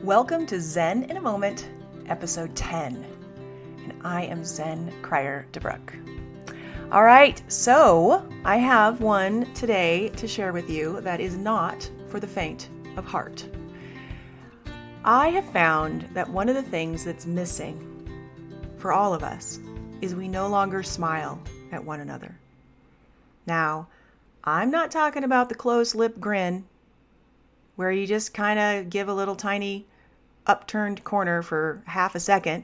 Welcome to Zen in a Moment, episode 10. And I am Zen Cryer DeBrook. All right, so I have one today to share with you that is not for the faint of heart. I have found that one of the things that's missing for all of us is we no longer smile at one another. Now, I'm not talking about the closed lip grin where you just kind of give a little tiny upturned corner for half a second.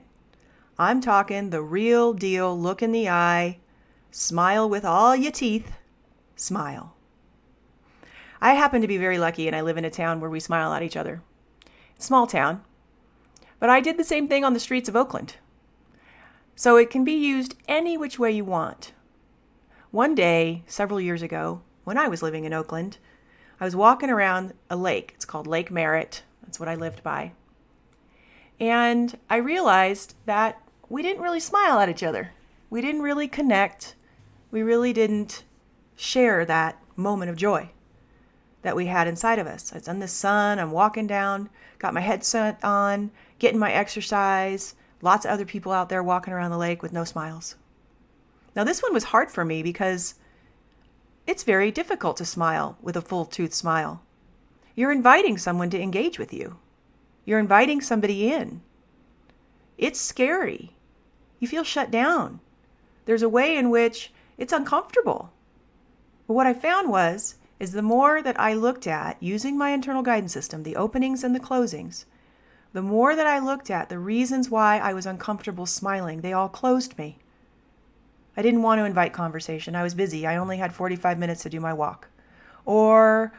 I'm talking the real deal, look in the eye, smile with all your teeth, smile. I happen to be very lucky and I live in a town where we smile at each other. It's a small town, but I did the same thing on the streets of Oakland. So it can be used any which way you want. One day, several years ago, when I was living in Oakland, I was walking around a lake. It's called Lake Merritt. That's what I lived by. And I realized that we didn't really smile at each other. We didn't really connect. We really didn't share that moment of joy that we had inside of us. It's in the sun. I'm walking down, got my headset on, getting my exercise. Lots of other people out there walking around the lake with no smiles. Now, this one was hard for me because it's very difficult to smile with a full tooth smile. You're inviting someone to engage with you. You're inviting somebody in. It's scary. You feel shut down. There's a way in which it's uncomfortable. But what I found is the more that I looked at using my internal guidance system, the openings and the closings, the more that I looked at the reasons why I was uncomfortable smiling, they all closed me. I didn't want to invite conversation. I was busy. I only had 45 minutes to do my walk. Or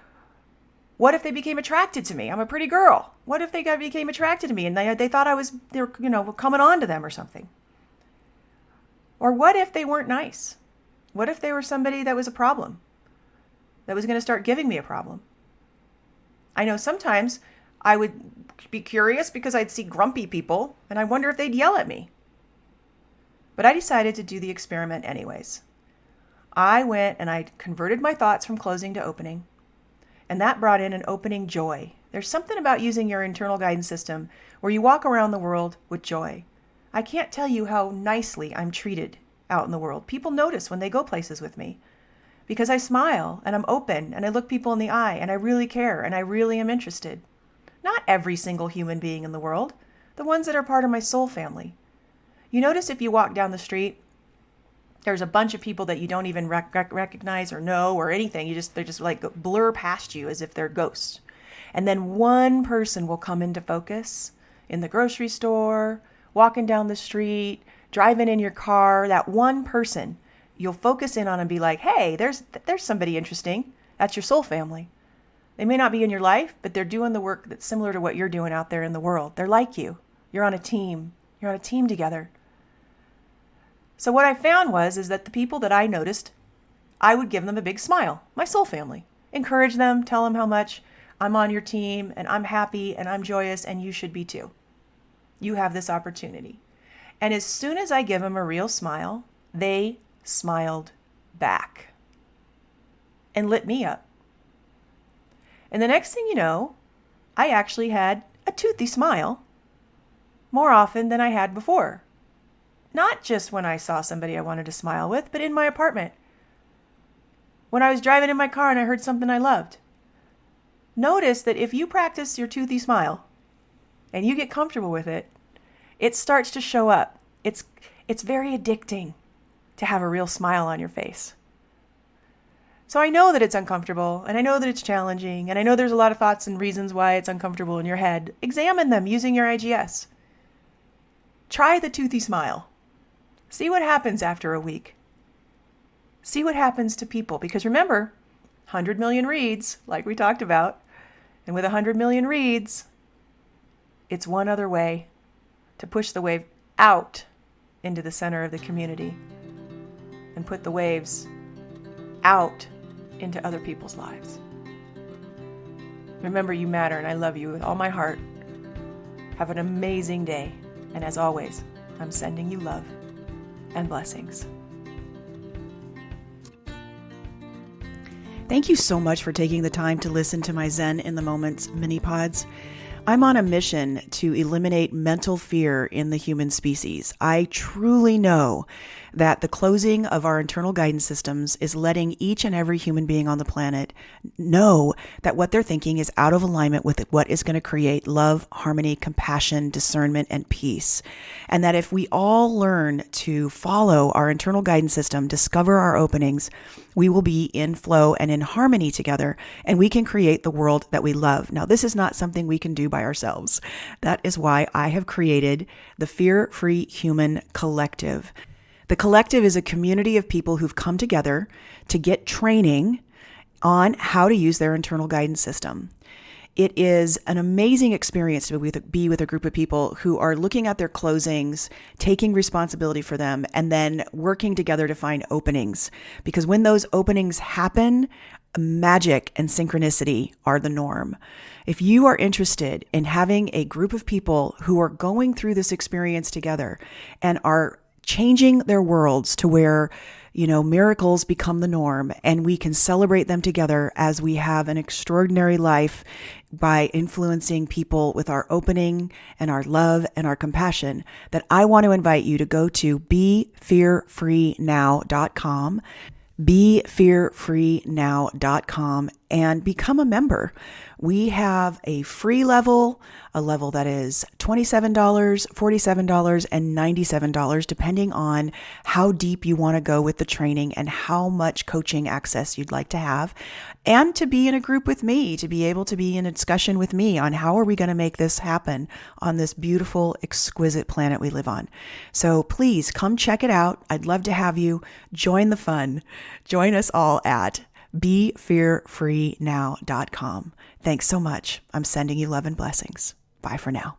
what if they became attracted to me? I'm a pretty girl. What if they became attracted to me and they thought they were coming on to them or something? Or what if they weren't nice? What if they were somebody that was a problem? That was going to start giving me a problem? I know sometimes I would be curious because I'd see grumpy people and I wonder if they'd yell at me. But I decided to do the experiment anyways. I went and I converted my thoughts from closing to opening. And that brought in an opening joy. There's something about using your internal guidance system where you walk around the world with joy. I can't tell you how nicely I'm treated out in the world. People notice when they go places with me because I smile and I'm open and I look people in the eye and I really care and I really am interested. Not every single human being in the world, the ones that are part of my soul family. You notice if you walk down the street, there's a bunch of people that you don't even recognize or know or anything. They just like blur past you as if they're ghosts. And then one person will come into focus in the grocery store, walking down the street, driving in your car. That one person you'll focus in on and be like, hey, there's somebody interesting. That's your soul family. They may not be in your life, but they're doing the work that's similar to what you're doing out there in the world. They're like you. You're on a team. You're on a team together. So what I found is that the people that I noticed, I would give them a big smile, my soul family. Encourage them, tell them how much I'm on your team and I'm happy and I'm joyous and you should be too. You have this opportunity. And as soon as I give them a real smile, they smiled back and lit me up. And the next thing you know, I actually had a toothy smile more often than I had before. Not just when I saw somebody I wanted to smile with, but in my apartment. When I was driving in my car and I heard something I loved. Notice that if you practice your toothy smile and you get comfortable with it, it starts to show up. It's very addicting to have a real smile on your face. So I know that it's uncomfortable and I know that it's challenging and I know there's a lot of thoughts and reasons why it's uncomfortable in your head. Examine them using your IGS. Try the toothy smile. See what happens after a week. See what happens to people. Because remember, 100 million reads, like we talked about. And with 100 million reads, it's one other way to push the wave out into the center of the community and put the waves out into other people's lives. Remember, you matter, and I love you with all my heart. Have an amazing day. And as always, I'm sending you love and blessings. Thank you so much for taking the time to listen to my Zen in the Moments mini pods. I'm on a mission to eliminate mental fear in the human species. I truly know that the closing of our internal guidance systems is letting each and every human being on the planet know that what they're thinking is out of alignment with what is going to create love, harmony, compassion, discernment, and peace. And that if we all learn to follow our internal guidance system, discover our openings, we will be in flow and in harmony together, and we can create the world that we love. Now, this is not something we can do by ourselves. That is why I have created the Fear-Free Human Collective. The collective is a community of people who've come together to get training on how to use their internal guidance system. It is an amazing experience to be with a group of people who are looking at their closings, taking responsibility for them, and then working together to find openings. Because when those openings happen, magic and synchronicity are the norm. If you are interested in having a group of people who are going through this experience together and are changing their worlds to where, miracles become the norm and we can celebrate them together as we have an extraordinary life by influencing people with our opening and our love and our compassion, that I want to invite you to go to BeFearFreeNow.com, BeFearFreeNow.com, and become a member. We have a free level, a level that is $27, $47, and $97, depending on how deep you want to go with the training and how much coaching access you'd like to have, and to be in a group with me, to be able to be in a discussion with me on how are we going to make this happen on this beautiful, exquisite planet we live on. So please come check it out. I'd love to have you join the fun. Join us all at BeFearFreeNow.com. Thanks so much. I'm sending you love and blessings. Bye for now.